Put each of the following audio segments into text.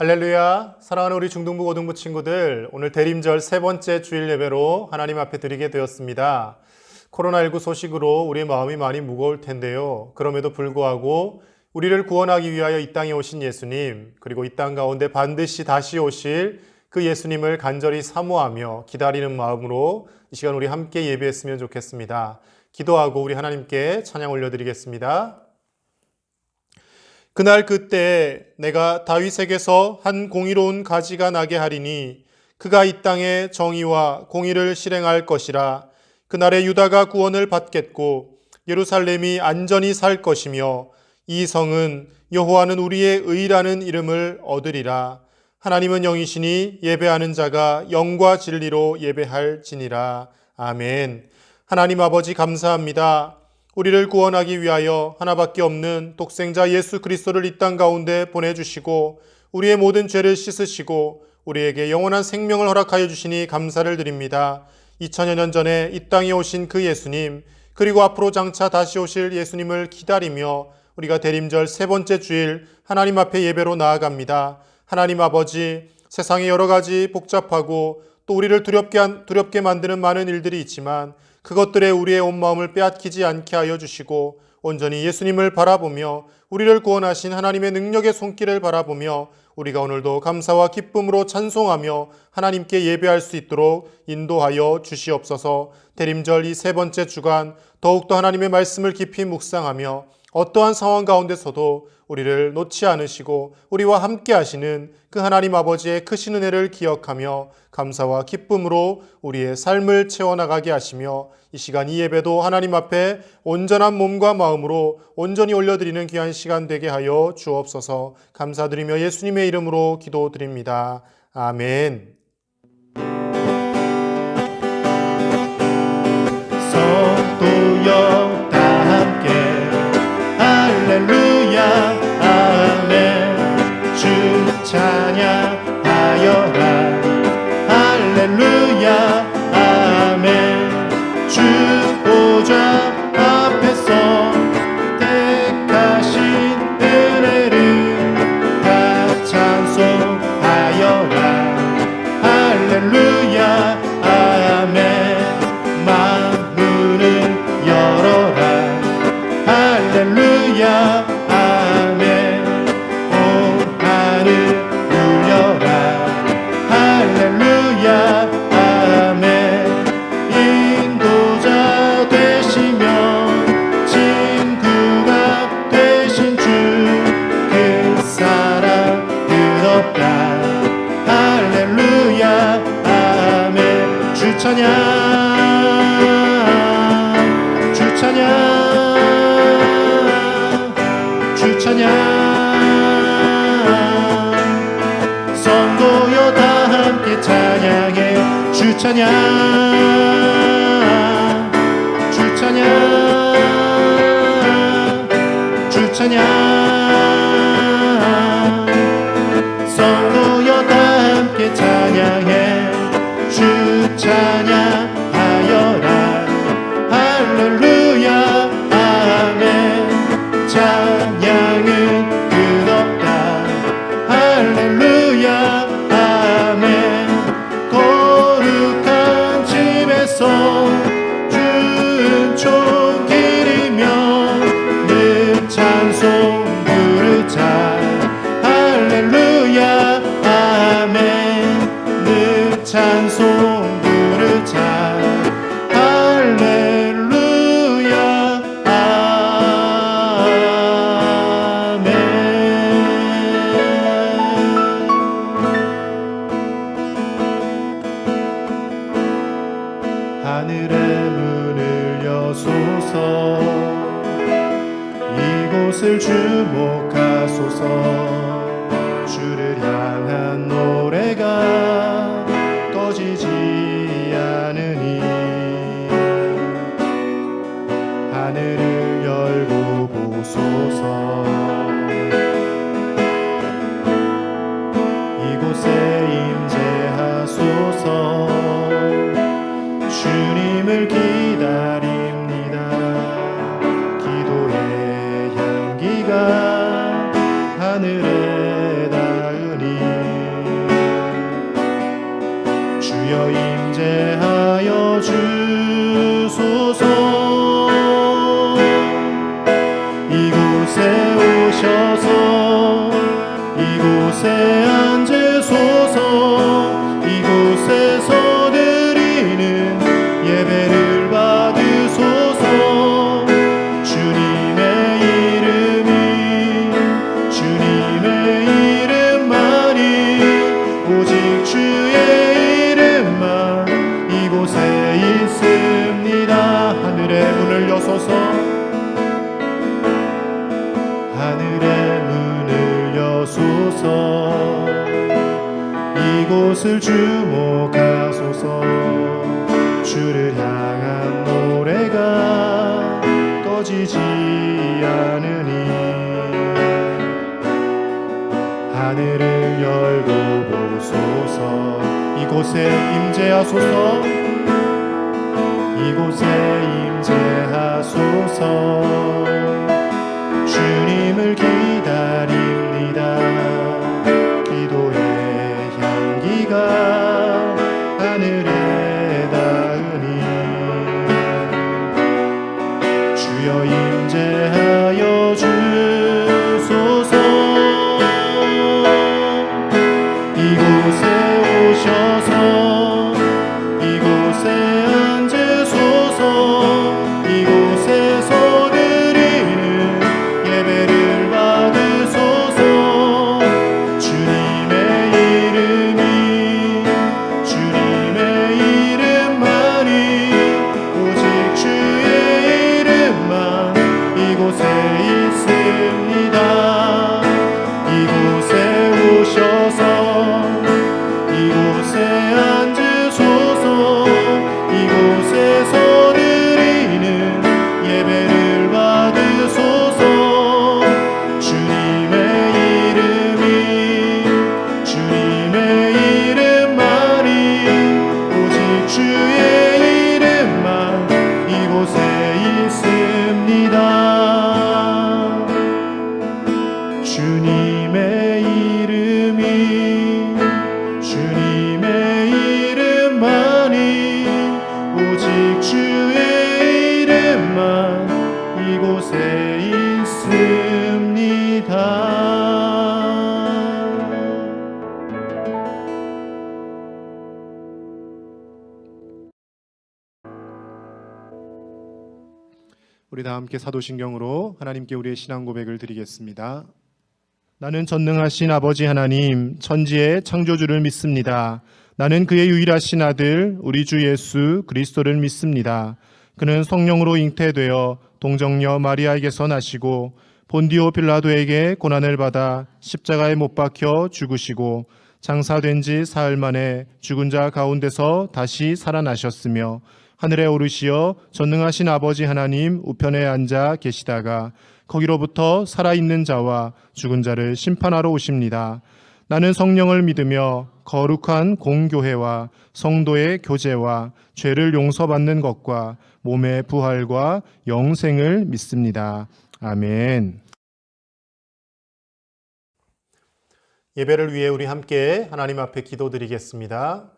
할렐루야. 사랑하는 우리 중등부 고등부 친구들, 오늘 대림절 세 번째 주일 예배로 하나님 앞에 드리게 되었습니다. 코로나19 소식으로 우리의 마음이 많이 무거울 텐데요. 그럼에도 불구하고 우리를 구원하기 위하여 이 땅에 오신 예수님, 그리고 이 땅 가운데 반드시 다시 오실 그 예수님을 간절히 사모하며 기다리는 마음으로 이 시간 우리 함께 예배했으면 좋겠습니다. 기도하고 우리 하나님께 찬양 올려드리겠습니다. 그날 그때 내가 다윗에게서 한 공의로운 가지가 나게 하리니 그가 이 땅에 정의와 공의를 실행할 것이라. 그날에 유다가 구원을 받겠고 예루살렘이 안전히 살 것이며 이 성은 여호와는 우리의 의라는 이름을 얻으리라. 하나님은 영이시니 예배하는 자가 영과 진리로 예배할지니라. 아멘. 하나님 아버지 감사합니다. 우리를 구원하기 위하여 하나밖에 없는 독생자 예수 그리스도를 이 땅 가운데 보내주시고 우리의 모든 죄를 씻으시고 우리에게 영원한 생명을 허락하여 주시니 감사를 드립니다. 2000여 년 전에 이 땅에 오신 그 예수님, 그리고 앞으로 장차 다시 오실 예수님을 기다리며 우리가 대림절 세 번째 주일 하나님 앞에 예배로 나아갑니다. 하나님 아버지, 세상에 여러 가지 복잡하고 또 우리를 두렵게 만드는 많은 일들이 있지만 그것들에 우리의 온 마음을 빼앗기지 않게 하여 주시고 온전히 예수님을 바라보며 우리를 구원하신 하나님의 능력의 손길을 바라보며 우리가 오늘도 감사와 기쁨으로 찬송하며 하나님께 예배할 수 있도록 인도하여 주시옵소서. 대림절 이 세 번째 주간 더욱더 하나님의 말씀을 깊이 묵상하며 어떠한 상황 가운데서도 우리를 놓지 않으시고 우리와 함께 하시는 그 하나님 아버지의 크신 은혜를 기억하며 감사와 기쁨으로 우리의 삶을 채워나가게 하시며 이 시간 이 예배도 하나님 앞에 온전한 몸과 마음으로 온전히 올려드리는 귀한 시간 되게 하여 주옵소서. 감사드리며 예수님의 이름으로 기도드립니다. 아멘. 성도여 다 함께 할렐루야 아멘. 주 찬양하여라 할렐루야 아멘. 주 보좌 앞에서 택하신 은혜를 다 찬송하여라 할렐루야 아멘. 만문을 열어라 할렐루야 아멘. 온 하늘 울려라 할렐루야 아멘. 인도자 되시며 친구가 되신 주 그 사랑 끝없다 할렐루야 아멘. 주 찬양 주 찬양 주 찬양. 성도여 다 함께 찬양해 주 찬양 주 찬양 주 찬양. 성도여 다 함께 찬양해 주 찬양하여라 할렐루야 아멘. 찬양은 끝없다 할렐루야 아멘. 거룩한 집에서 준총 기리며 늘 찬송 부르자 할렐루야 아멘. 늘 찬송 부르자 할렐루야 아멘. 하늘의 문을 여소서 이곳을 주목하소서. 주를 향한 노래가 꺼지지 않으니 하늘을 열고 보소서. 이곳에 임재하소서. 주님을 기다립니다. 기도의 향기가 하늘에 닿으니 주여 임재하여 주소서. 이곳에 오셔서 이곳에 앉으소서. 이곳에서 드리는 예배를 받으소서. 주님의 이름만이 오직 주의 이름만 이곳에 있습니다. 하늘의 문을 여소서. 하늘의 문을 여소서. 이곳을 주목하소서. 주를 향한 노래가 꺼지지 않으니 하늘을 열고 보소서. 이곳에 임재하소서. 이곳에 임재하소서. 주님을 기다립니다. 기도의 향기가 하늘에 닿으니 주여 임재하여 주소서. 이곳에 오셔서 이곳에 앉으소서. 이곳에서 드리는 예배를 받으소서. 주님의 이름만이 오직 주의 이름만 이곳에 있습니다. 이곳에 오셔서 이곳에 앉으소서. 이곳에서 드리는 예배를 받으소서. 주님의 이름만이 오직 주의 이름만 이곳에 있습니다. 주님의 이름만이 오직 주의 이름만 이곳에 있습니다. 우리 다 함께 사도신경으로 하나님께 우리의 신앙 고백을 드리겠습니다. 나는 전능하신 아버지 하나님, 천지의 창조주를 믿습니다. 나는 그의 유일하신 아들 우리 주 예수 그리스도를 믿습니다. 그는 성령으로 잉태되어 동정녀 마리아에게서 나시고 본디오 빌라도에게 고난을 받아 십자가에 못 박혀 죽으시고 장사된 지 사흘 만에 죽은 자 가운데서 다시 살아나셨으며 하늘에 오르시어 전능하신 아버지 하나님 우편에 앉아 계시다가 거기로부터 살아있는 자와 죽은 자를 심판하러 오십니다. 나는 성령을 믿으며 거룩한 공교회와 성도의 교제와 죄를 용서받는 것과 몸의 부활과 영생을 믿습니다. 아멘. 예배를 위해 우리 함께 하나님 앞에 기도드리겠습니다.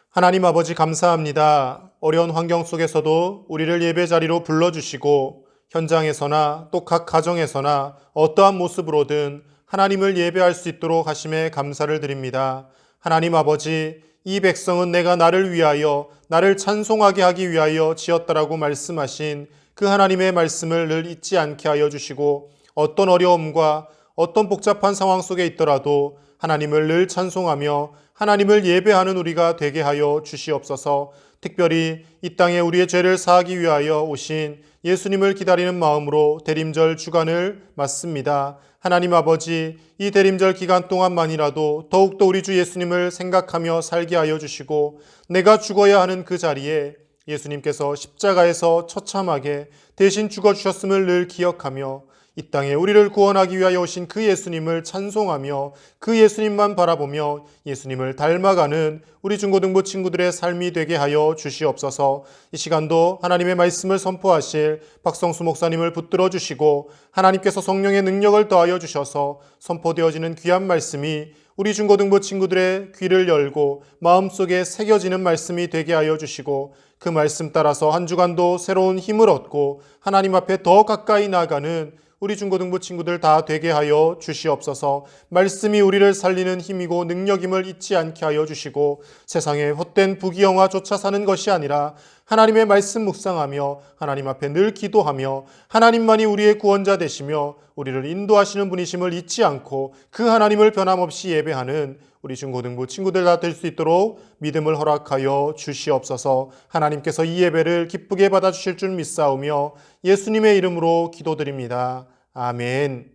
하나님 아버지 감사합니다. 어려운 환경 속에서도 우리를 예배 자리로 불러주시고 현장에서나 또 각 가정에서나 어떠한 모습으로든 하나님을 예배할 수 있도록 하심에 감사를 드립니다. 하나님 아버지, 이 백성은 내가 나를 위하여 나를 찬송하게 하기 위하여 지었다라고 말씀하신 그 하나님의 말씀을 늘 잊지 않게 하여 주시고 어떤 어려움과 어떤 복잡한 상황 속에 있더라도 하나님을 늘 찬송하며 하나님을 예배하는 우리가 되게 하여 주시옵소서. 특별히 이 땅에 우리의 죄를 사하기 위하여 오신 예수님을 기다리는 마음으로 대림절 주간을 맞습니다. 하나님 아버지, 이 대림절 기간 동안만이라도 더욱더 우리 주 예수님을 생각하며 살게 하여 주시고 내가 죽어야 하는 그 자리에 예수님께서 십자가에서 처참하게 대신 죽어주셨음을 늘 기억하며 이 땅에 우리를 구원하기 위하여 오신 그 예수님을 찬송하며 그 예수님만 바라보며 예수님을 닮아가는 우리 중고등부 친구들의 삶이 되게 하여 주시옵소서. 이 시간도 하나님의 말씀을 선포하실 박성수 목사님을 붙들어 주시고 하나님께서 성령의 능력을 더하여 주셔서 선포되어지는 귀한 말씀이 우리 중고등부 친구들의 귀를 열고 마음속에 새겨지는 말씀이 되게 하여 주시고 그 말씀 따라서 한 주간도 새로운 힘을 얻고 하나님 앞에 더 가까이 나아가는 우리 중고등부 친구들 다 되게 하여 주시옵소서. 말씀이 우리를 살리는 힘이고 능력임을 잊지 않게 하여 주시고 세상에 헛된 부귀영화 쫓아 사는 것이 아니라 하나님의 말씀 묵상하며 하나님 앞에 늘 기도하며 하나님만이 우리의 구원자 되시며 우리를 인도하시는 분이심을 잊지 않고 그 하나님을 변함없이 예배하는 우리 중고등부 친구들 다 될 수 있도록 믿음을 허락하여 주시옵소서. 하나님께서 이 예배를 기쁘게 받아주실 줄 믿사오며 예수님의 이름으로 기도드립니다. 아멘.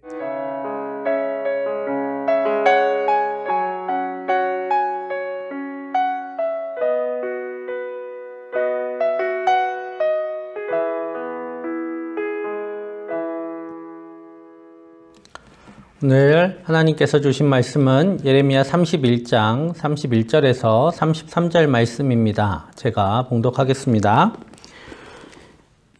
오늘 하나님께서 주신 말씀은 예레미야 31장 31절에서 33절 말씀입니다. 제가 봉독하겠습니다.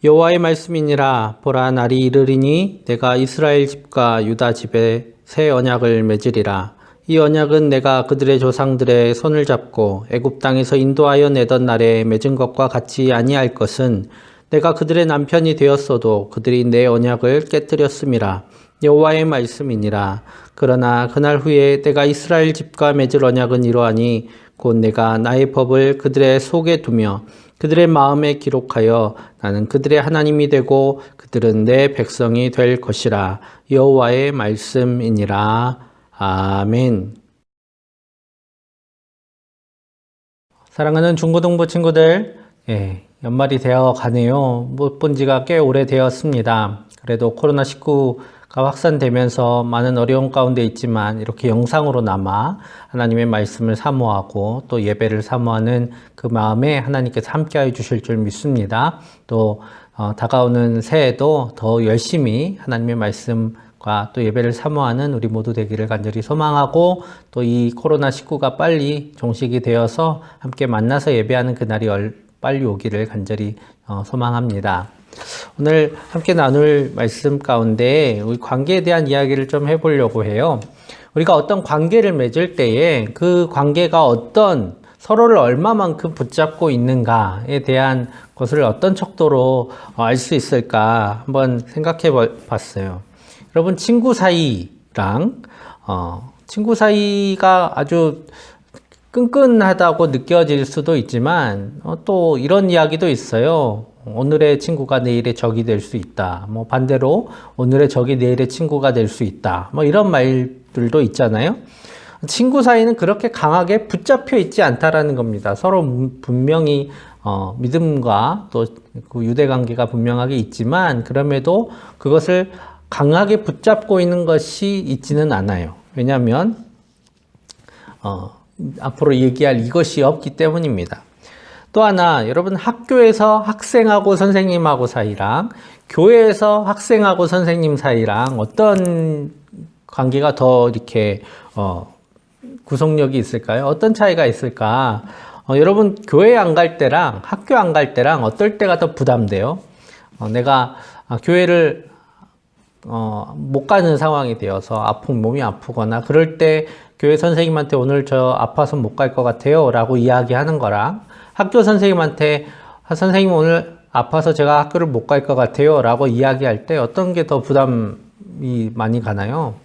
여호와의 말씀이니라. 보라, 날이 이르리니 내가 이스라엘 집과 유다 집에 새 언약을 맺으리라. 이 언약은 내가 그들의 조상들의 손을 잡고 애굽 땅에서 인도하여 내던 날에 맺은 것과 같이 아니할 것은 내가 그들의 남편이 되었어도 그들이 내 언약을 깨뜨렸음이라. 여호와의 말씀이니라. 그러나 그날 후에 내가 이스라엘 집과 맺을 언약은 이러하니 곧 내가 나의 법을 그들의 속에 두며 그들의 마음에 기록하여 나는 그들의 하나님이 되고 그들은 내 백성이 될 것이라. 여호와의 말씀이니라. 아멘. 사랑하는 중고등부 친구들, 연말이 되어 가네요. 못 본 지가 꽤 오래되었습니다. 그래도 코로나19가 확산되면서 많은 어려움 가운데 있지만 이렇게 영상으로나마 하나님의 말씀을 사모하고 또 예배를 사모하는 그 마음에 하나님께서 함께해 주실 줄 믿습니다. 또 다가오는 새해도 더 열심히 하나님의 말씀과 또 예배를 사모하는 우리 모두 되기를 간절히 소망하고 또 이 코로나19가 빨리 종식이 되어서 함께 만나서 예배하는 그날이 빨리 오기를 간절히 소망합니다. 오늘 함께 나눌 말씀 가운데 우리 관계에 대한 이야기를 좀 해보려고 해요. 우리가 어떤 관계를 맺을 때에 그 관계가 서로를 얼마만큼 붙잡고 있는가에 대한 것을 어떤 척도로 알 수 있을까 한번 생각해 봤어요. 여러분, 친구 사이가 아주 끈끈하다고 느껴질 수도 있지만 또 이런 이야기도 있어요. 오늘의 친구가 내일의 적이 될 수 있다. 반대로 오늘의 적이 내일의 친구가 될 수 있다. 이런 말들도 있잖아요. 친구 사이는 그렇게 강하게 붙잡혀 있지 않다라는 겁니다. 서로 분명히 믿음과 또 그 유대 관계가 분명하게 있지만 그럼에도 그것을 강하게 붙잡고 있는 것이 있지는 않아요. 왜냐하면 앞으로 얘기할 이것이 없기 때문입니다. 또 하나, 여러분, 학교에서 학생하고 선생님하고 사이랑 교회에서 학생하고 선생님 사이랑 어떤 관계가 더 이렇게 구속력이 있을까요? 어떤 차이가 있을까? 여러분, 교회 안 갈 때랑 학교 안 갈 때랑 어떨 때가 더 부담돼요? 내가 교회를 못 가는 상황이 되어서 몸이 아프거나 그럴 때 교회 선생님한테 오늘 저 아파서 못 갈 것 같아요 라고 이야기하는 거랑 학교 선생님한테 선생님 오늘 아파서 제가 학교를 못 갈 것 같아요 라고 이야기할 때 어떤 게 더 부담이 많이 가나요?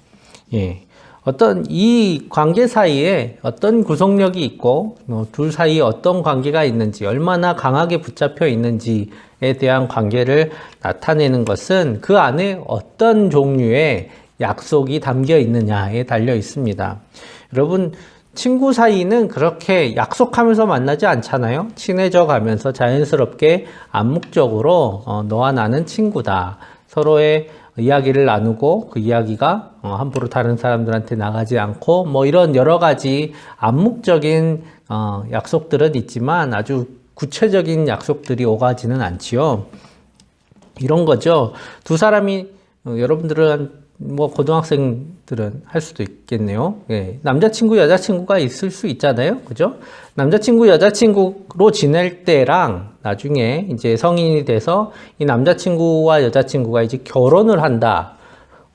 이 관계 사이에 어떤 구속력이 있고 둘 사이에 어떤 관계가 있는지 얼마나 강하게 붙잡혀 있는지에 대한 관계를 나타내는 것은 그 안에 어떤 종류의 약속이 담겨 있느냐에 달려 있습니다. 여러분, 친구 사이는 그렇게 약속하면서 만나지 않잖아요. 친해져 가면서 자연스럽게 암묵적으로 너와 나는 친구다. 서로의 이야기를 나누고 그 이야기가 함부로 다른 사람들한테 나가지 않고 이런 여러 가지 암묵적인 약속들은 있지만 아주 구체적인 약속들이 오가지는 않지요. 이런 거죠. 두 사람이 여러분들은 고등학생들은 할 수도 있겠네요. 남자친구, 여자친구가 있을 수 있잖아요. 그죠? 남자친구, 여자친구로 지낼 때랑 나중에 이제 성인이 돼서 이 남자친구와 여자친구가 이제 결혼을 한다.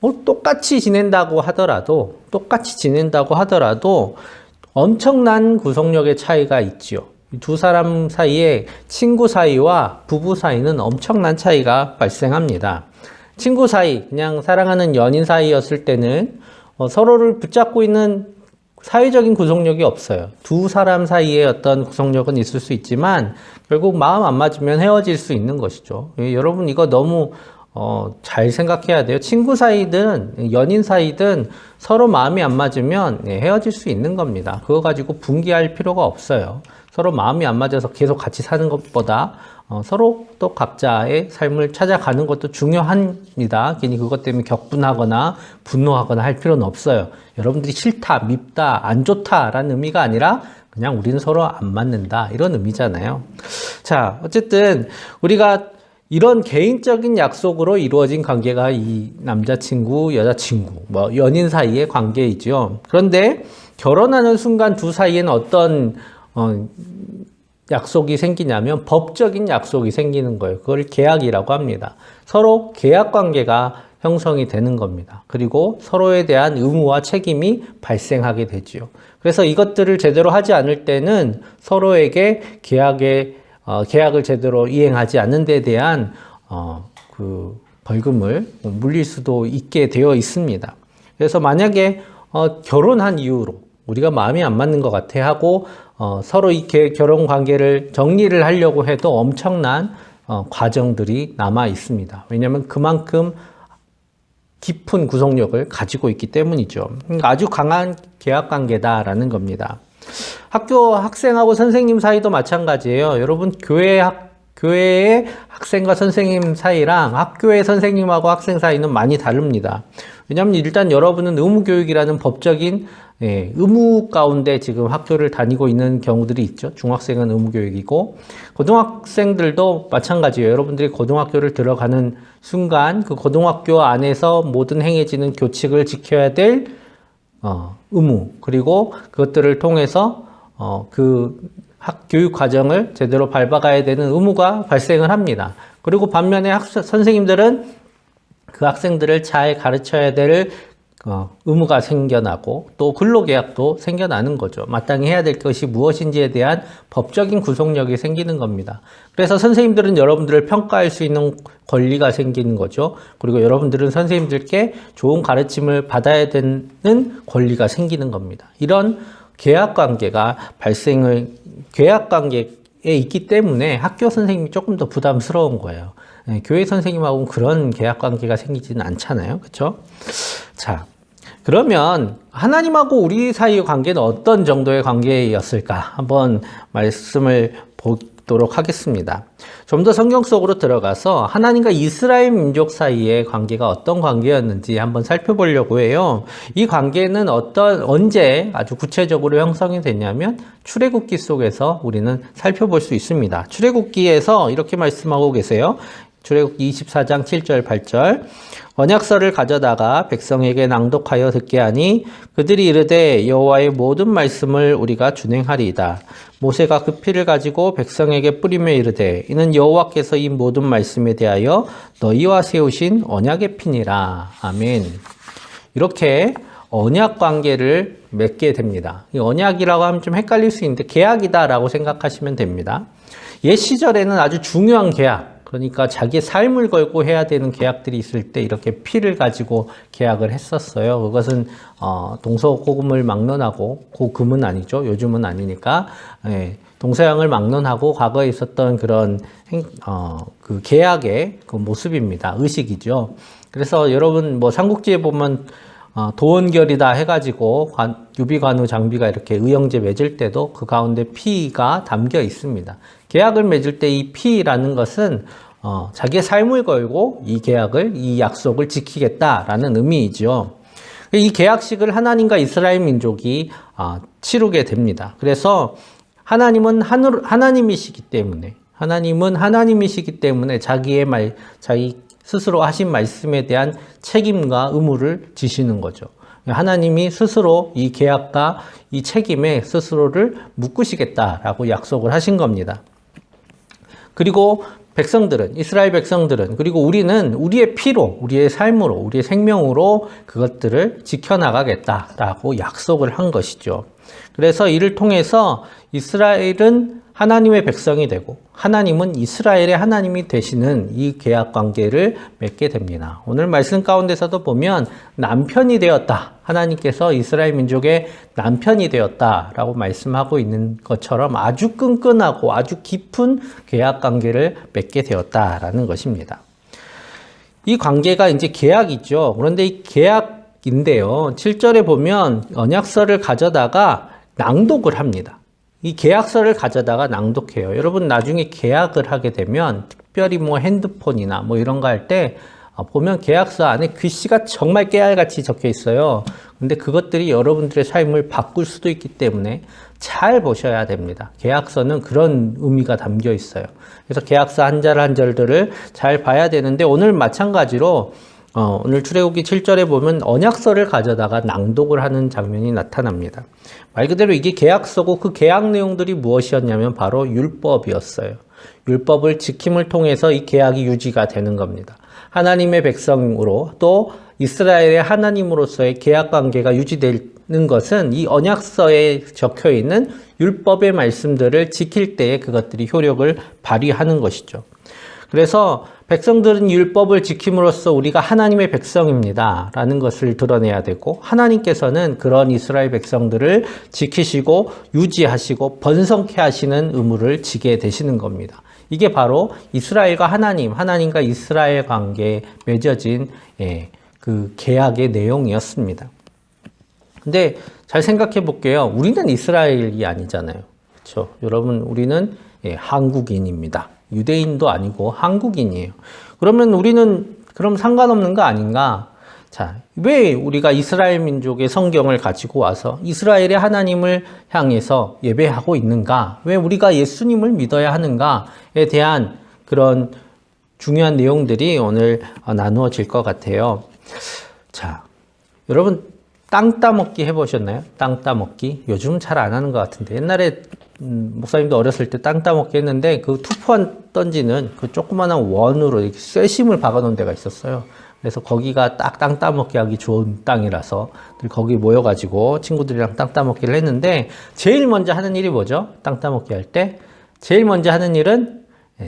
똑같이 지낸다고 하더라도 엄청난 구속력의 차이가 있지요. 두 사람 사이에 친구 사이와 부부 사이는 엄청난 차이가 발생합니다. 친구 사이, 그냥 사랑하는 연인 사이였을 때는 서로를 붙잡고 있는 사회적인 구속력이 없어요. 두 사람 사이에 어떤 구속력은 있을 수 있지만 결국 마음 안 맞으면 헤어질 수 있는 것이죠. 여러분 이거 너무 잘 생각해야 돼요. 친구 사이든 연인 사이든 서로 마음이 안 맞으면 헤어질 수 있는 겁니다. 그거 가지고 분개할 필요가 없어요. 서로 마음이 안 맞아서 계속 같이 사는 것보다 서로 또 각자의 삶을 찾아가는 것도 중요합니다. 괜히 그것 때문에 격분하거나 분노하거나 할 필요는 없어요. 여러분들이 싫다, 밉다, 안 좋다라는 의미가 아니라 그냥 우리는 서로 안 맞는다 이런 의미잖아요. 자, 어쨌든 우리가 이런 개인적인 약속으로 이루어진 관계가 이 남자친구, 여자친구, 뭐 연인 사이의 관계이죠. 그런데 결혼하는 순간 두 사이에는 어떤 약속이 생기냐면 법적인 약속이 생기는 거예요. 그걸 계약이라고 합니다. 서로 계약 관계가 형성이 되는 겁니다. 그리고 서로에 대한 의무와 책임이 발생하게 되지요. 그래서 이것들을 제대로 하지 않을 때는 서로에게 계약을 제대로 이행하지 않는 데 대한 그 벌금을 물릴 수도 있게 되어 있습니다. 그래서 만약에 결혼한 이후로 우리가 마음이 안 맞는 것 같아 하고 서로 이렇게 결혼 관계를 정리를 하려고 해도 엄청난 과정들이 남아 있습니다. 왜냐하면 그만큼 깊은 구속력을 가지고 있기 때문이죠. 아주 강한 계약 관계다라는 겁니다. 학교 학생하고 선생님 사이도 마찬가지예요. 여러분 교회의 학생과 선생님 사이랑 학교의 선생님하고 학생 사이는 많이 다릅니다. 왜냐하면 일단 여러분은 의무교육이라는 법적인 의무 가운데 지금 학교를 다니고 있는 경우들이 있죠. 중학생은 의무교육이고 고등학생들도 마찬가지예요. 여러분들이 고등학교를 들어가는 순간 그 고등학교 안에서 모든 행해지는 교칙을 지켜야 될 의무, 그리고 그것들을 통해서 그 교육 과정을 제대로 밟아가야 되는 의무가 발생을 합니다. 그리고 반면에 선생님들은 그 학생들을 잘 가르쳐야 될 의무가 생겨나고 또 근로계약도 생겨나는 거죠. 마땅히 해야 될 것이 무엇인지에 대한 법적인 구속력이 생기는 겁니다. 그래서 선생님들은 여러분들을 평가할 수 있는 권리가 생기는 거죠. 그리고 여러분들은 선생님들께 좋은 가르침을 받아야 되는 권리가 생기는 겁니다. 이런 계약 관계에 있기 때문에 학교 선생님이 조금 더 부담스러운 거예요. 교회 선생님하고는 그런 계약 관계가 생기지는 않잖아요. 그렇죠? 자, 그러면 하나님하고 우리 사이의 관계는 어떤 정도의 관계였을까? 한번 말씀을 보도록 하겠습니다. 좀 더 성경 속으로 들어가서 하나님과 이스라엘 민족 사이의 관계가 어떤 관계였는지 한번 살펴보려고 해요. 이 관계는 언제 아주 구체적으로 형성이 됐냐면 출애굽기 속에서 우리는 살펴볼 수 있습니다. 출애굽기에서 이렇게 말씀하고 계세요. 출애굽기 24장 7절 8절 언약서를 가져다가 백성에게 낭독하여 듣게 하니 그들이 이르되 여호와의 모든 말씀을 우리가 준행하리이다. 모세가 그 피를 가지고 백성에게 뿌리며 이르되 이는 여호와께서 이 모든 말씀에 대하여 너희와 세우신 언약의 피니라. 아멘. 이렇게 언약 관계를 맺게 됩니다. 이 언약이라고 하면 좀 헷갈릴 수 있는데 계약이다라고 생각하시면 됩니다. 옛 시절에는 아주 중요한 계약, 그러니까 자기의 삶을 걸고 해야 되는 계약들이 있을 때 이렇게 피를 가지고 계약을 했었어요. 그것은 동서고금을 막론하고, 고금은 아니죠. 요즘은 아니니까. 동서양을 막론하고 과거에 있었던 그런 그 계약의 그 모습입니다. 의식이죠. 그래서 여러분 뭐 삼국지에 보면 도원결이다 해가지고 유비관우 장비가 이렇게 의형제 맺을 때도 그 가운데 피가 담겨 있습니다. 계약을 맺을 때 이 피라는 것은 자기의 삶을 걸고 이 계약을, 이 약속을 지키겠다라는 의미이죠. 이 계약식을 하나님과 이스라엘 민족이 치르게 됩니다. 그래서 하나님은 하나님이시기 때문에 자기 스스로 하신 말씀에 대한 책임과 의무를 지시는 거죠. 하나님이 스스로 이 계약과 이 책임에 스스로를 묶으시겠다라고 약속을 하신 겁니다. 그리고 백성들은, 이스라엘 백성들은, 그리고 우리는 우리의 피로, 우리의 삶으로, 우리의 생명으로 그것들을 지켜나가겠다라고 약속을 한 것이죠. 그래서 이를 통해서 이스라엘은 하나님의 백성이 되고 하나님은 이스라엘의 하나님이 되시는 이 계약 관계를 맺게 됩니다. 오늘 말씀 가운데서도 보면 남편이 되었다. 하나님께서 이스라엘 민족의 남편이 되었다라고 말씀하고 있는 것처럼 아주 끈끈하고 아주 깊은 계약 관계를 맺게 되었다라는 것입니다. 이 관계가 이제 계약이죠. 그런데 이 계약인데요. 7절에 보면 언약서를 가져다가 낭독을 합니다. 이 계약서를 가져다가 낭독해요. 여러분 나중에 계약을 하게 되면 특별히 뭐 핸드폰이나 뭐 이런 거 할 때 보면 계약서 안에 글씨가 정말 깨알같이 적혀 있어요. 근데 그것들이 여러분들의 삶을 바꿀 수도 있기 때문에 잘 보셔야 됩니다. 계약서는 그런 의미가 담겨 있어요. 그래서 계약서 한 절 한 절들을 잘 봐야 되는데 오늘 마찬가지로 오늘 출애굽기 7절에 보면 언약서를 가져다가 낭독을 하는 장면이 나타납니다. 말 그대로 이게 계약서고 그 계약 내용들이 무엇이었냐면 바로 율법이었어요. 율법을 지킴을 통해서 이 계약이 유지가 되는 겁니다. 하나님의 백성으로 또 이스라엘의 하나님으로서의 계약 관계가 유지되는 것은 이 언약서에 적혀 있는 율법의 말씀들을 지킬 때에 그것들이 효력을 발휘하는 것이죠. 그래서 백성들은 율법을 지킴으로써 우리가 하나님의 백성입니다 라는 것을 드러내야 되고 하나님께서는 그런 이스라엘 백성들을 지키시고 유지하시고 번성케 하시는 의무를 지게 되시는 겁니다. 이게 바로 이스라엘과 하나님과 이스라엘 관계에 맺어진 그 계약의 내용이었습니다. 근데 잘 생각해 볼게요. 우리는 이스라엘이 아니잖아요. 그렇죠? 여러분 우리는 한국인입니다. 유대인도 아니고 한국인이에요. 그러면 우리는 그럼 상관없는 거 아닌가? 자, 왜 우리가 이스라엘 민족의 성경을 가지고 와서 이스라엘의 하나님을 향해서 예배하고 있는가? 왜 우리가 예수님을 믿어야 하는가에 대한 그런 중요한 내용들이 오늘 나누어질 것 같아요. 자, 여러분 땅 따먹기 해보셨나요? 땅 따먹기? 요즘 잘 안 하는 것 같은데 옛날에 목사님도 어렸을 때 땅 따먹기 했는데 그 투포한 던지는 그 조그마한 원으로 이렇게 쇠심을 박아놓은 데가 있었어요. 그래서 거기가 딱 땅 따먹기 하기 좋은 땅이라서 거기 모여가지고 친구들이랑 땅 따먹기를 했는데 제일 먼저 하는 일이 뭐죠? 땅 따먹기 할 때 제일 먼저 하는 일은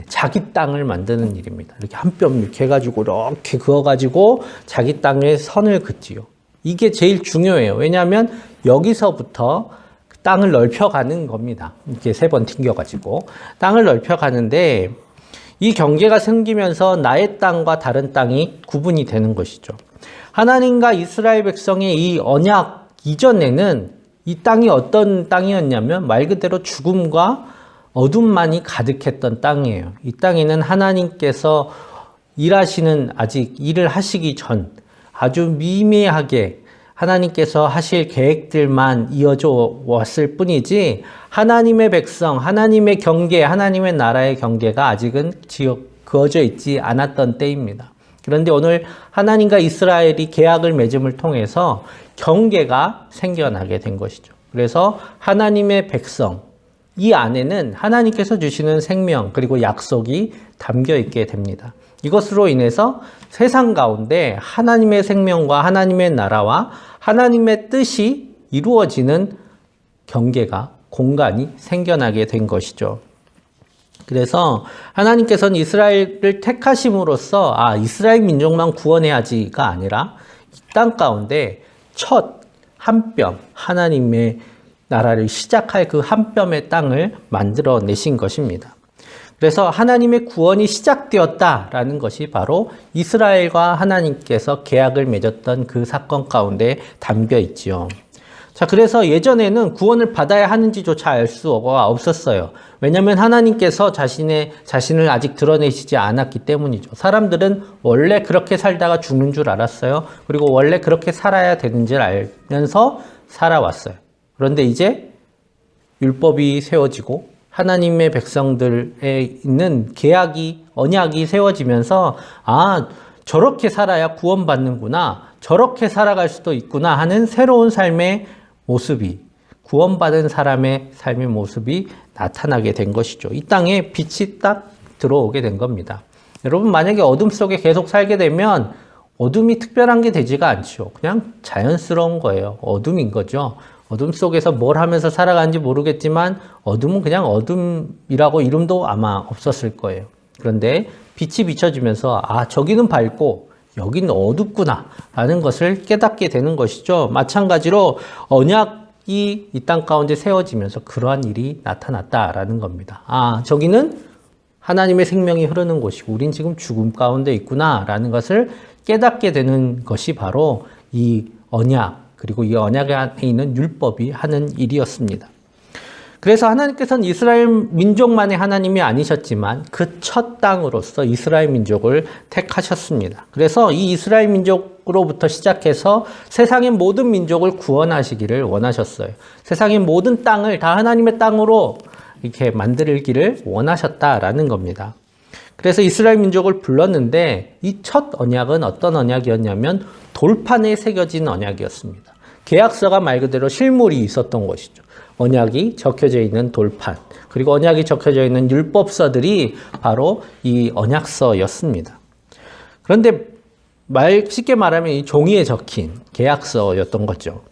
자기 땅을 만드는 일입니다. 이렇게 한 뼘 이렇게 해가지고 이렇게 그어가지고 자기 땅에 선을 긋지요. 이게 제일 중요해요. 왜냐하면 여기서부터 땅을 넓혀가는 겁니다. 이렇게 3번 튕겨가지고 땅을 넓혀가는데 이 경계가 생기면서 나의 땅과 다른 땅이 구분이 되는 것이죠. 하나님과 이스라엘 백성의 이 언약 이전에는 이 땅이 어떤 땅이었냐면 말 그대로 죽음과 어둠만이 가득했던 땅이에요. 이 땅에는 하나님께서 일하시는 아직 일을 하시기 전 아주 미미하게 하나님께서 하실 계획들만 이어져 왔을 뿐이지 하나님의 백성, 하나님의 경계, 하나님의 나라의 경계가 아직은 그어져 있지 않았던 때입니다. 그런데 오늘 하나님과 이스라엘이 계약을 맺음을 통해서 경계가 생겨나게 된 것이죠. 그래서 하나님의 백성, 이 안에는 하나님께서 주시는 생명 그리고 약속이 담겨 있게 됩니다. 이것으로 인해서 세상 가운데 하나님의 생명과 하나님의 나라와 하나님의 뜻이 이루어지는 경계가 공간이 생겨나게 된 것이죠. 그래서 하나님께서는 이스라엘을 택하심으로써 이스라엘 민족만 구원해야지가 아니라 이 땅 가운데 첫 한 뼘 하나님의 나라를 시작할 그 한 뼘의 땅을 만들어 내신 것입니다. 그래서 하나님의 구원이 시작되었다라는 것이 바로 이스라엘과 하나님께서 계약을 맺었던 그 사건 가운데 담겨 있지요. 자, 그래서 예전에는 구원을 받아야 하는지조차 알 수가 없었어요. 왜냐하면 하나님께서 자신을 아직 드러내시지 않았기 때문이죠. 사람들은 원래 그렇게 살다가 죽는 줄 알았어요. 그리고 원래 그렇게 살아야 되는 줄 알면서 살아왔어요. 그런데 이제 율법이 세워지고 하나님의 백성들에 있는 계약이, 언약이 세워지면서 저렇게 살아야 구원받는구나, 저렇게 살아갈 수도 있구나 하는 새로운 삶의 모습이, 구원받은 사람의 삶의 모습이 나타나게 된 것이죠. 이 땅에 빛이 딱 들어오게 된 겁니다. 여러분, 만약에 어둠 속에 계속 살게 되면 어둠이 특별한 게 되지가 않죠. 그냥 자연스러운 거예요. 어둠인 거죠. 어둠 속에서 뭘 하면서 살아가는지 모르겠지만 어둠은 그냥 어둠이라고 이름도 아마 없었을 거예요. 그런데 빛이 비춰지면서 아, 저기는 밝고 여기는 어둡구나 라는 것을 깨닫게 되는 것이죠. 마찬가지로 언약이 이 땅 가운데 세워지면서 그러한 일이 나타났다라는 겁니다. 아, 저기는 하나님의 생명이 흐르는 곳이고 우린 지금 죽음 가운데 있구나 라는 것을 깨닫게 되는 것이 바로 이 언약, 그리고 이 언약 안에 있는 율법이 하는 일이었습니다. 그래서 하나님께서는 이스라엘 민족만의 하나님이 아니셨지만 그 첫 땅으로서 이스라엘 민족을 택하셨습니다. 그래서 이 이스라엘 민족으로부터 시작해서 세상의 모든 민족을 구원하시기를 원하셨어요. 세상의 모든 땅을 다 하나님의 땅으로 이렇게 만들기를 원하셨다라는 겁니다. 그래서 이스라엘 민족을 불렀는데 이 첫 언약은 어떤 언약이었냐면 돌판에 새겨진 언약이었습니다. 계약서가 말 그대로 실물이 있었던 것이죠. 언약이 적혀져 있는 돌판, 그리고 언약이 적혀져 있는 율법서들이 바로 이 언약서였습니다. 그런데 쉽게 말하면 이 종이에 적힌 계약서였던 거죠.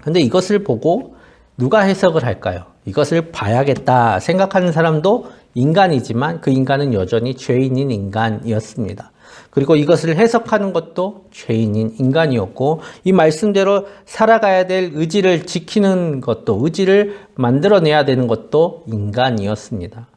그런데 이것을 보고 누가 해석을 할까요? 이것을 봐야겠다 생각하는 사람도 인간이지만 그 인간은 여전히 죄인인 인간이었습니다. 그리고 이것을 해석하는 것도 죄인인 인간이었고 이 말씀대로 살아가야 될 의지를 지키는 것도 의지를 만들어내야 되는 것도 인간이었습니다.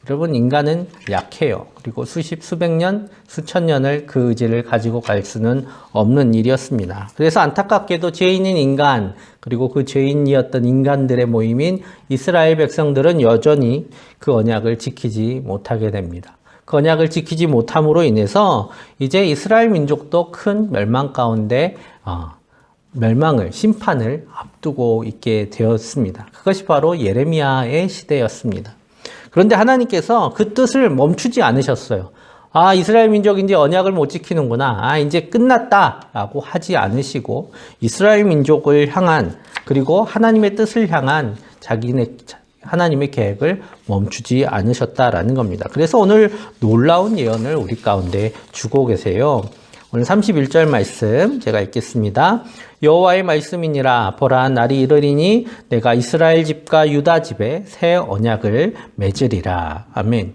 여러분, 인간은 약해요. 그리고 수백 년, 수천 년을 그 의지를 가지고 갈 수는 없는 일이었습니다. 그래서 안타깝게도 죄인인 인간, 그리고 그 죄인이었던 인간들의 모임인 이스라엘 백성들은 여전히 그 언약을 지키지 못하게 됩니다. 그 언약을 지키지 못함으로 인해서 이제 이스라엘 민족도 큰 멸망 가운데 심판을 앞두고 있게 되었습니다. 그것이 바로 예레미야의 시대였습니다. 그런데 하나님께서 그 뜻을 멈추지 않으셨어요. 아, 이스라엘 민족이 이제 언약을 못 지키는구나. 아, 이제 끝났다라고 하지 않으시고 이스라엘 민족을 향한, 그리고 하나님의 뜻을 향한 하나님의 계획을 멈추지 않으셨다라는 겁니다. 그래서 오늘 놀라운 예언을 우리 가운데 주고 계세요. 오늘 31절 말씀 제가 읽겠습니다. 여호와의 말씀이니라. 보라, 날이 이르리니 내가 이스라엘 집과 유다 집에 새 언약을 맺으리라. 아멘.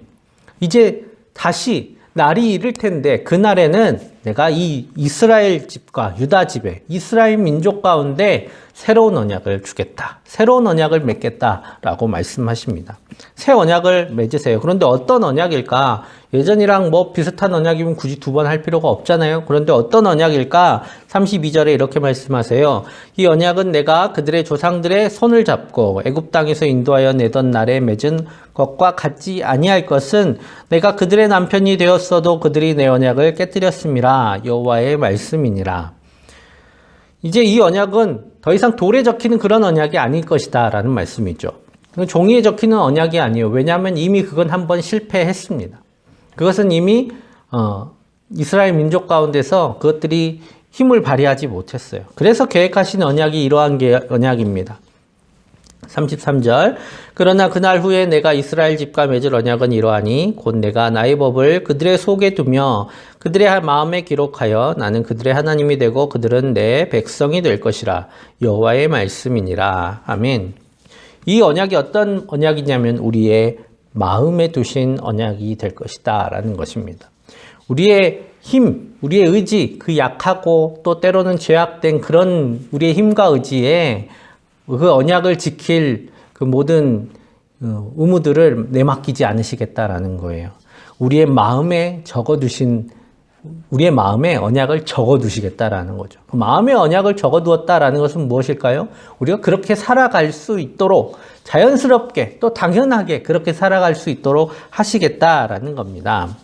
이제 다시 날이 이를 텐데 그날에는 내가 이 이스라엘 집과 유다 집에, 이스라엘 민족 가운데 새로운 언약을 주겠다. 새로운 언약을 맺겠다라고 말씀하십니다. 새 언약을 맺으세요. 그런데 어떤 언약일까? 예전이랑 뭐 비슷한 언약이면 굳이 두 번 할 필요가 없잖아요. 그런데 어떤 언약일까? 32절에 이렇게 말씀하세요. 이 언약은 내가 그들의 조상들의 손을 잡고 애굽 땅에서 인도하여 내던 날에 맺은 것과 같지 아니할 것은 내가 그들의 남편이 되었어도 그들이 내 언약을 깨뜨렸음이라. 여호와의 말씀이니라. 이제 이 언약은 더 이상 돌에 적히는 그런 언약이 아닐 것이다 라는 말씀이죠. 종이에 적히는 언약이 아니에요. 왜냐하면 이미 그건 한번 실패했습니다. 그것은 이미 이스라엘 민족 가운데서 그것들이 힘을 발휘하지 못했어요. 그래서 계획하신 언약이 이러한 언약입니다. 33절. 그러나 그날 후에 내가 이스라엘 집과 맺을 언약은 이러하니 곧 내가 나의 법을 그들의 속에 두며 그들의 마음에 기록하여 나는 그들의 하나님이 되고 그들은 내 백성이 될 것이라. 여호와의 말씀이니라. 아멘. 이 언약이 어떤 언약이냐면 우리의 마음에 두신 언약이 될 것이다 라는 것입니다. 우리의 힘, 우리의 의지, 그 약하고 또 때로는 죄악된 그런 우리의 힘과 의지에 그 언약을 지킬 그 모든 의무들을 내맡기지 않으시겠다라는 거예요. 우리의 마음에 언약을 적어두시겠다라는 거죠. 그 마음의 언약을 적어두었다라는 것은 무엇일까요? 우리가 그렇게 살아갈 수 있도록 자연스럽게 또 당연하게 그렇게 살아갈 수 있도록 하시겠다라는 겁니다.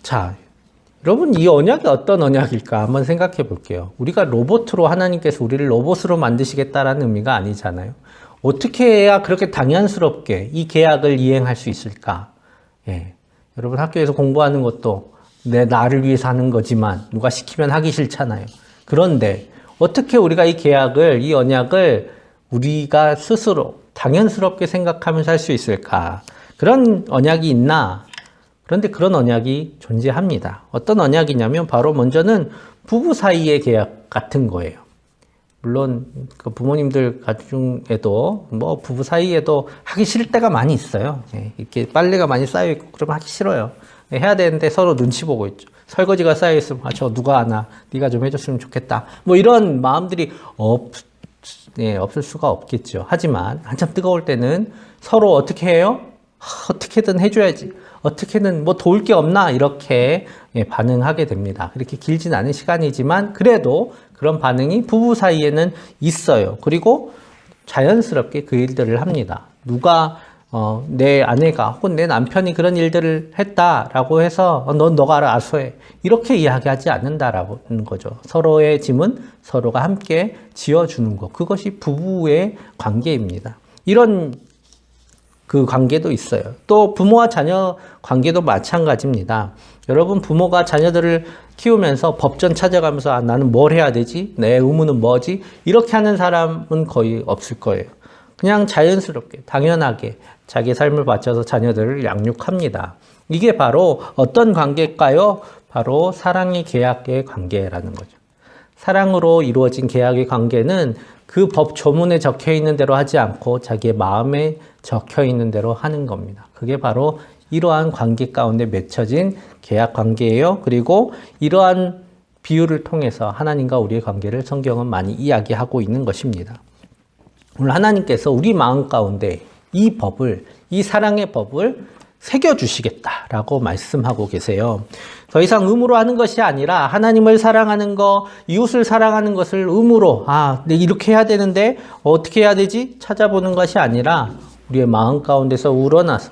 자, 여러분, 이 언약이 어떤 언약일까 한번 생각해 볼게요. 우리가 로봇으로 하나님께서 우리를 로봇으로 만드시겠다라는 의미가 아니잖아요. 어떻게 해야 그렇게 당연스럽게 이 계약을 이행할 수 있을까? 예. 여러분, 학교에서 공부하는 것도 나를 위해서 하는 거지만 누가 시키면 하기 싫잖아요. 그런데 어떻게 우리가 이 언약을 우리가 스스로 당연스럽게 생각하면서 할 수 있을까? 그런 언약이 있나? 그런데 그런 언약이 존재합니다. 어떤 언약이냐면 바로 먼저는 부부 사이의 계약 같은 거예요. 물론 그 부모님들 가중에도 뭐 부부 사이에도 하기 싫을 때가 많이 있어요. 이렇게 빨래가 많이 쌓여 있고 그러면 하기 싫어요. 해야 되는데 서로 눈치 보고 있죠. 설거지가 쌓여 있으면 저 누가 하나 네가 좀 해줬으면 좋겠다. 뭐 이런 마음들이 없을 수가 없겠죠. 하지만 한참 뜨거울 때는 서로 어떻게 해요? 어떻게든 해줘야지. 어떻게든 뭐 도울 게 없나 이렇게 반응하게 됩니다. 그렇게 길진 않은 시간이지만 그래도 그런 반응이 부부 사이에는 있어요. 그리고 자연스럽게 그 일들을 합니다. 누가 내 아내가 혹은 내 남편이 그런 일들을 했다라고 해서 넌 너가 알아서 해. 이렇게 이야기하지 않는다라는 거죠. 서로의 짐은 서로가 함께 지어주는 것. 그것이 부부의 관계입니다. 이런 그 관계도 있어요. 또 부모와 자녀 관계도 마찬가지입니다. 여러분 부모가 자녀들을 키우면서 법전 찾아가면서 나는 뭘 해야 되지? 내 의무는 뭐지? 이렇게 하는 사람은 거의 없을 거예요. 그냥 자연스럽게 당연하게 자기 삶을 바쳐서 자녀들을 양육합니다. 이게 바로 어떤 관계일까요? 바로 사랑의 계약의 관계라는 거죠. 사랑으로 이루어진 계약의 관계는 그 법 조문에 적혀 있는 대로 하지 않고 자기의 마음에 적혀 있는 대로 하는 겁니다. 그게 바로 이러한 관계 가운데 맺혀진 계약 관계예요. 그리고 이러한 비유를 통해서 하나님과 우리의 관계를 성경은 많이 이야기하고 있는 것입니다. 오늘 하나님께서 우리 마음 가운데 이 법을, 이 사랑의 법을 새겨주시겠다라고 말씀하고 계세요. 더 이상 의무로 하는 것이 아니라 하나님을 사랑하는 것, 이웃을 사랑하는 것을 의무로, 내가 이렇게 해야 되는데 어떻게 해야 되지? 찾아보는 것이 아니라 우리의 마음 가운데서 우러나서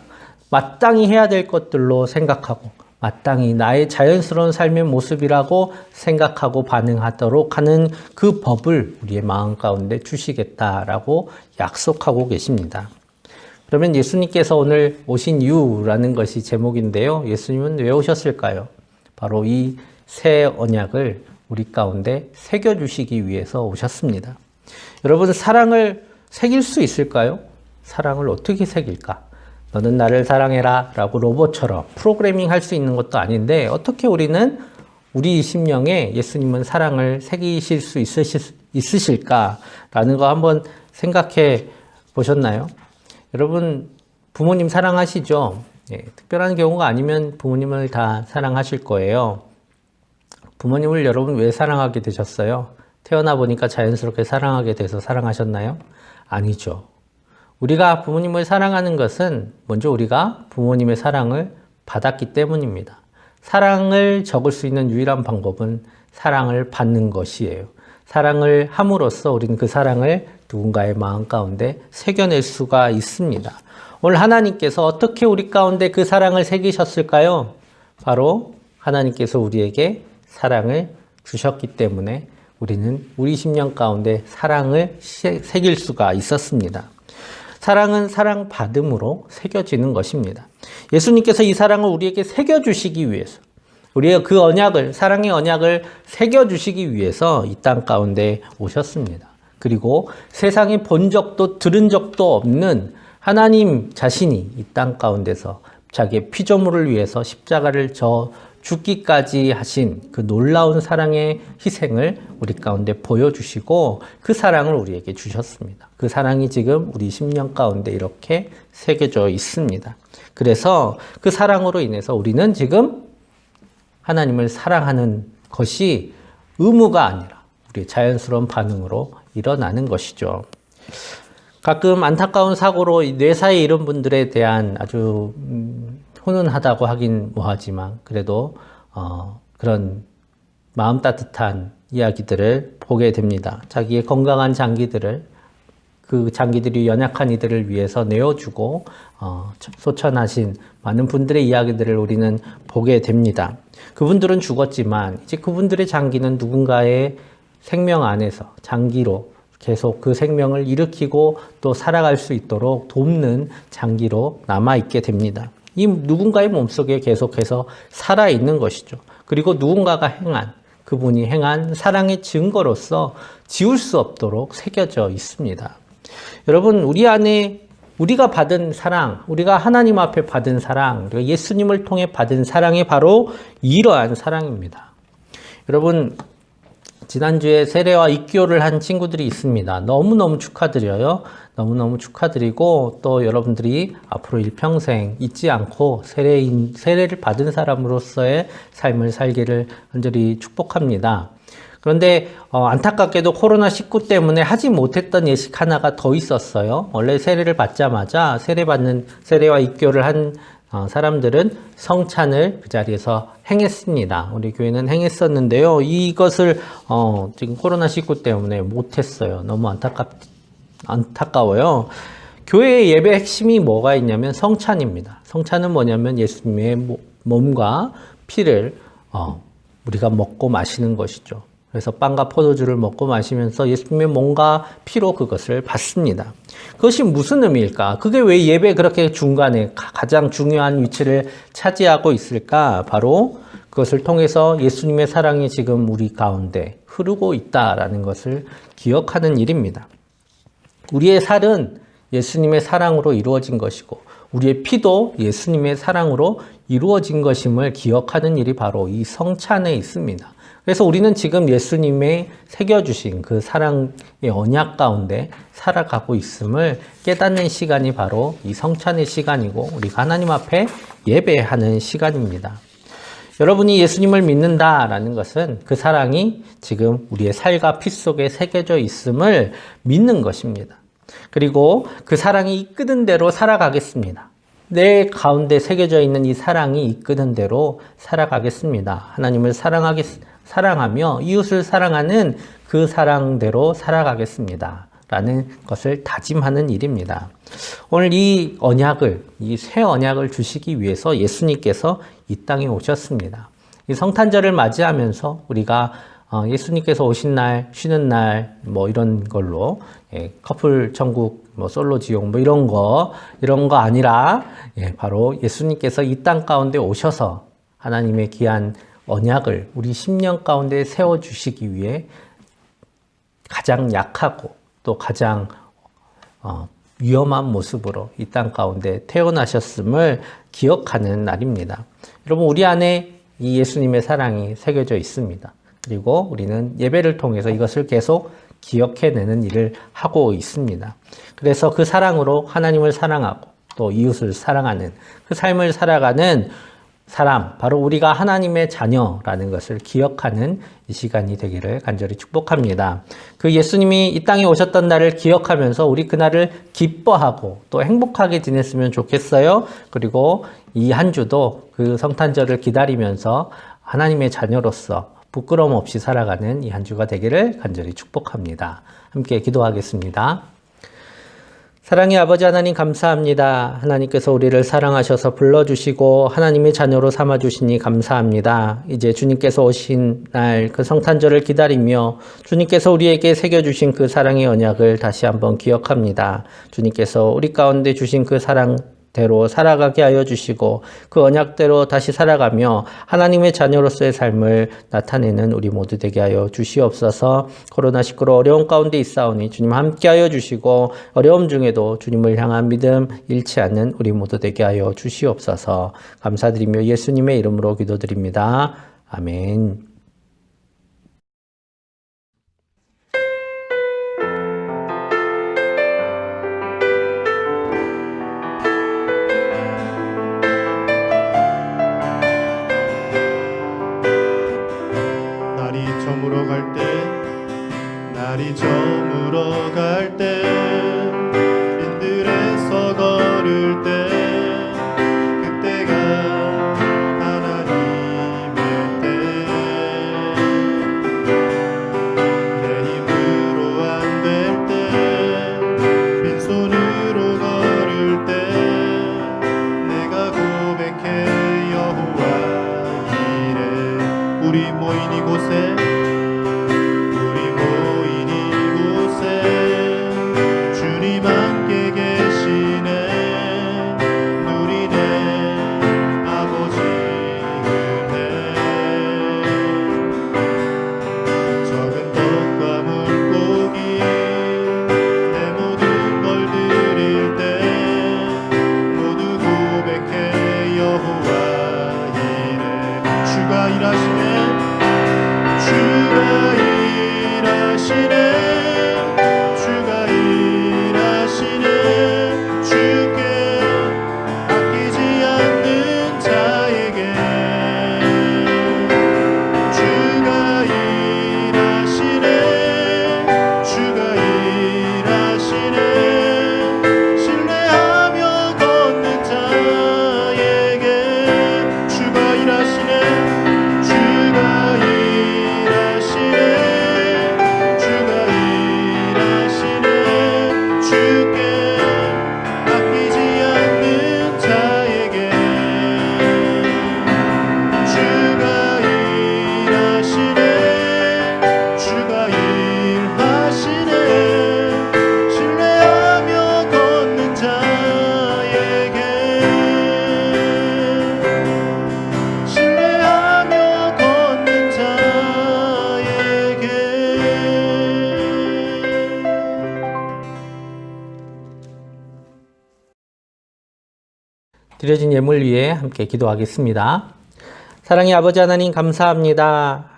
마땅히 해야 될 것들로 생각하고 마땅히 나의 자연스러운 삶의 모습이라고 생각하고 반응하도록 하는 그 법을 우리의 마음 가운데 주시겠다라고 약속하고 계십니다. 그러면 예수님께서 오늘 오신 이유라는 것이 제목인데요. 예수님은 왜 오셨을까요? 바로 이 새 언약을 우리 가운데 새겨주시기 위해서 오셨습니다. 여러분 사랑을 새길 수 있을까요? 사랑을 어떻게 새길까? 너는 나를 사랑해라 라고 로봇처럼 프로그래밍 할 수 있는 것도 아닌데 어떻게 우리는 우리 심령에 예수님은 사랑을 새기실 수 있으실까라는 거 한번 생각해 보셨나요? 여러분 부모님 사랑하시죠? 특별한 경우가 아니면 부모님을 다 사랑하실 거예요. 부모님을 여러분 왜 사랑하게 되셨어요? 태어나 보니까 자연스럽게 사랑하게 돼서 사랑하셨나요? 아니죠. 우리가 부모님을 사랑하는 것은 먼저 우리가 부모님의 사랑을 받았기 때문입니다. 사랑을 적을 수 있는 유일한 방법은 사랑을 받는 것이에요. 사랑을 함으로써 우리는 그 사랑을 누군가의 마음 가운데 새겨낼 수가 있습니다. 오늘 하나님께서 어떻게 우리 가운데 그 사랑을 새기셨을까요? 바로 하나님께서 우리에게 사랑을 주셨기 때문에 우리는 우리 심령 가운데 사랑을 새길 수가 있었습니다. 사랑은 사랑받음으로 새겨지는 것입니다. 예수님께서 이 사랑을 우리에게 새겨주시기 위해서 우리의 그 언약을, 사랑의 언약을 새겨주시기 위해서 이 땅 가운데 오셨습니다. 그리고 세상에 본 적도 들은 적도 없는 하나님 자신이 이 땅 가운데서 자기의 피조물을 위해서 십자가를 져 죽기까지 하신 그 놀라운 사랑의 희생을 우리 가운데 보여주시고 그 사랑을 우리에게 주셨습니다. 그 사랑이 지금 우리 심령 가운데 이렇게 새겨져 있습니다. 그래서 그 사랑으로 인해서 우리는 지금 하나님을 사랑하는 것이 의무가 아니라 우리의 자연스러운 반응으로 일어나는 것이죠. 가끔 안타까운 사고로 뇌사에 이른 분들에 대한 아주 훈훈하다고 하긴 뭐하지만 그래도 그런 마음 따뜻한 이야기들을 보게 됩니다. 자기의 건강한 장기들을 그 장기들이 연약한 이들을 위해서 내어주고 소천하신 많은 분들의 이야기들을 우리는 보게 됩니다. 그분들은 죽었지만 이제 그분들의 장기는 누군가의 생명 안에서 장기로 계속 그 생명을 일으키고 또 살아갈 수 있도록 돕는 장기로 남아있게 됩니다. 이 누군가의 몸속에 계속해서 살아있는 것이죠. 그리고 누군가가 그분이 행한 사랑의 증거로서 지울 수 없도록 새겨져 있습니다. 여러분, 우리 안에 우리가 받은 사랑, 우리가 하나님 앞에 받은 사랑, 우리가 예수님을 통해 받은 사랑이 바로 이러한 사랑입니다. 여러분, 지난주에 세례와 입교를 한 친구들이 있습니다. 너무너무 축하드려요. 너무너무 축하드리고 또 여러분들이 앞으로 일평생 잊지 않고 세례를 받은 사람으로서의 삶을 살기를 간절히 축복합니다. 그런데 안타깝게도 코로나19 때문에 하지 못했던 예식 하나가 더 있었어요. 원래 세례를 받자마자 세례와 입교를 한 사람들은 성찬을 그 자리에서 행했습니다. 우리 교회는 행했었는데요. 이것을 지금 코로나19 때문에 못했어요. 너무 안타까워요. 교회의 예배 핵심이 뭐가 있냐면 성찬입니다. 성찬은 뭐냐면 예수님의 몸과 피를 우리가 먹고 마시는 것이죠. 그래서 빵과 포도주를 먹고 마시면서 예수님의 몸과 피로 그것을 받습니다. 그것이 무슨 의미일까? 그게 왜 예배 그렇게 중간에 가장 중요한 위치를 차지하고 있을까? 바로 그것을 통해서 예수님의 사랑이 지금 우리 가운데 흐르고 있다라는 것을 기억하는 일입니다. 우리의 살은 예수님의 사랑으로 이루어진 것이고 우리의 피도 예수님의 사랑으로 이루어진 것임을 기억하는 일이 바로 이 성찬에 있습니다. 그래서 우리는 지금 예수님의 새겨주신 그 사랑의 언약 가운데 살아가고 있음을 깨닫는 시간이 바로 이 성찬의 시간이고 우리가 하나님 앞에 예배하는 시간입니다. 여러분이 예수님을 믿는다라는 것은 그 사랑이 지금 우리의 살과 피 속에 새겨져 있음을 믿는 것입니다. 그리고 그 사랑이 이끄는 대로 살아가겠습니다. 내 가운데 새겨져 있는 이 사랑이 이끄는 대로 살아가겠습니다. 하나님을 사랑하며 이웃을 사랑하는 그 사랑대로 살아가겠습니다. 라는 것을 다짐하는 일입니다. 오늘 이 새 언약을 주시기 위해서 예수님께서 이 땅에 오셨습니다. 이 성탄절을 맞이하면서 우리가 예수님께서 오신 날, 쉬는 날, 이런 걸로, 커플 천국, 솔로 지옥, 이런 거 아니라, 바로 예수님께서 이 땅 가운데 오셔서 하나님의 귀한 언약을 우리 심령 가운데 세워주시기 위해 가장 약하고 또 가장 위험한 모습으로 이 땅 가운데 태어나셨음을 기억하는 날입니다. 여러분, 우리 안에 이 예수님의 사랑이 새겨져 있습니다. 그리고 우리는 예배를 통해서 이것을 계속 기억해내는 일을 하고 있습니다. 그래서 그 사랑으로 하나님을 사랑하고 또 이웃을 사랑하는 그 삶을 살아가는 사람, 바로 우리가 하나님의 자녀라는 것을 기억하는 이 시간이 되기를 간절히 축복합니다. 그 예수님이 이 땅에 오셨던 날을 기억하면서 우리 그날을 기뻐하고 또 행복하게 지냈으면 좋겠어요. 그리고 이 한 주도 그 성탄절을 기다리면서 하나님의 자녀로서 부끄러움 없이 살아가는 이 한 주가 되기를 간절히 축복합니다. 함께 기도하겠습니다. 사랑의 아버지 하나님 감사합니다. 하나님께서 우리를 사랑하셔서 불러주시고 하나님의 자녀로 삼아주시니 감사합니다. 이제 주님께서 오신 날 그 성탄절을 기다리며 주님께서 우리에게 새겨주신 그 사랑의 언약을 다시 한번 기억합니다. 주님께서 우리 가운데 주신 그 사랑대로 살아가게 하여 주시고 그 언약대로 다시 살아가며 하나님의 자녀로서의 삶을 나타내는 우리 모두 되게 하여 주시옵소서. 코로나19로 어려운 가운데 있사오니 주님 함께 하여 주시고 어려움 중에도 주님을 향한 믿음 잃지 않는 우리 모두 되게 하여 주시옵소서. 감사드리며 예수님의 이름으로 기도드립니다. 아멘. 날이 저물어 갈 때 빈들에서 걸을 때 그때가 하나님의 때 드려진 예물 위에 함께 기도하겠습니다. 사랑의 아버지 하나님 감사합니다.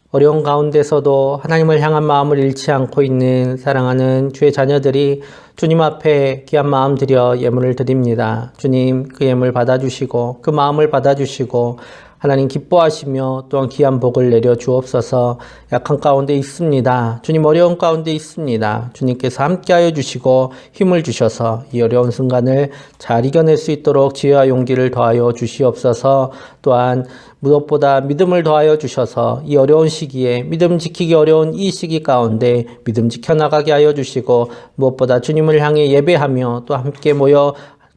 어려운 가운데서도 하나님을 향한 마음을 잃지 않고 있는 사랑하는 주의 자녀들이 주님 앞에 귀한 마음 드려 예물을 드립니다. 주님 그 예물 받아주시고 그 마음을 받아주시고 하나님 기뻐하시며 또한 귀한 복을 내려 주옵소서. 약한 가운데 있습니다. 주님 어려운 가운데 있습니다. 주님께서 함께하여 주시고 힘을 주셔서 이 어려운 순간을 잘 이겨낼 수 있도록 지혜와 용기를 더하여 주시옵소서. 또한 무엇보다 믿음을 더하여 주셔서 이 어려운 시기에 믿음 지키기 어려운 이 시기 가운데 믿음 지켜나가게 하여 주시고 무엇보다 주님을 향해 예배하며 또 함께 모여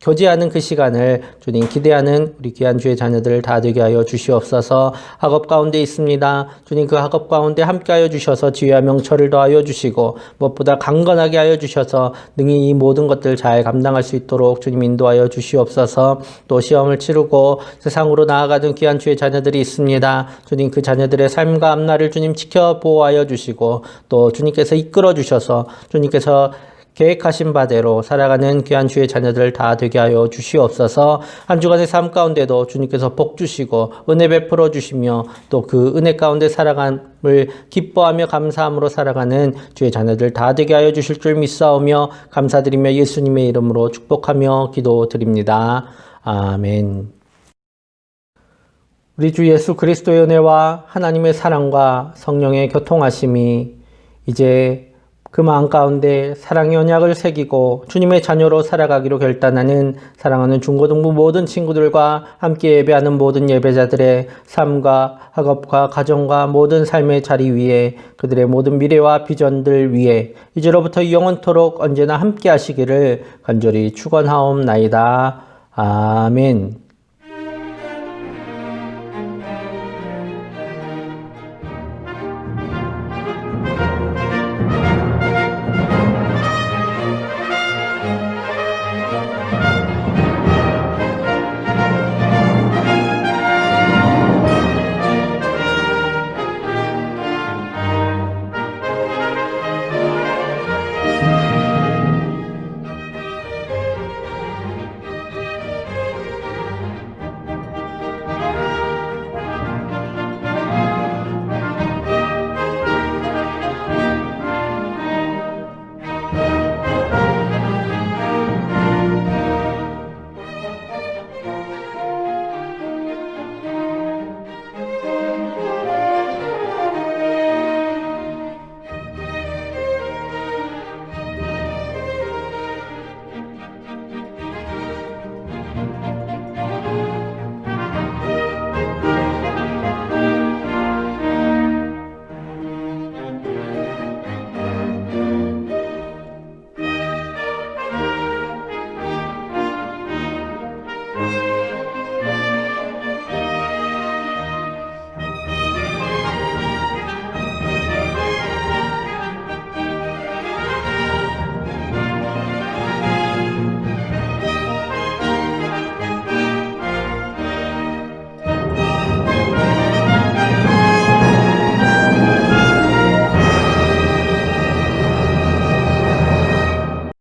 교제하는 그 시간을 주님 기대하는 우리 귀한 주의 자녀들을 다 되게 하여 주시옵소서. 학업 가운데 있습니다. 주님 그 학업 가운데 함께 하여 주셔서 지혜와 명철을 더하여 주시고 무엇보다 강건하게 하여 주셔서 능히 이 모든 것들 잘 감당할 수 있도록 주님 인도하여 주시옵소서. 또 시험을 치르고 세상으로 나아가는 귀한 주의 자녀들이 있습니다. 주님 그 자녀들의 삶과 앞날을 주님 지켜 보호하여 주시고 또 주님께서 이끌어 주셔서 주님께서 계획하신 바대로 살아가는 귀한 주의 자녀들 다 되게 하여 주시옵소서. 한 주간의 삶 가운데도 주님께서 복 주시고 은혜 베풀어 주시며 또 그 은혜 가운데 살아감을 기뻐하며 감사함으로 살아가는 주의 자녀들 다 되게 하여 주실 줄 믿사오며 감사드리며 예수님의 이름으로 축복하며 기도드립니다. 아멘. 우리 주 예수 그리스도의 은혜와 하나님의 사랑과 성령의 교통하심이 이제 그 마음 가운데 사랑의 언약을 새기고 주님의 자녀로 살아가기로 결단하는 사랑하는 중고등부 모든 친구들과 함께 예배하는 모든 예배자들의 삶과 학업과 가정과 모든 삶의 자리 위에 그들의 모든 미래와 비전들 위에 이제로부터 영원토록 언제나 함께 하시기를 간절히 축원하옵나이다. 아멘.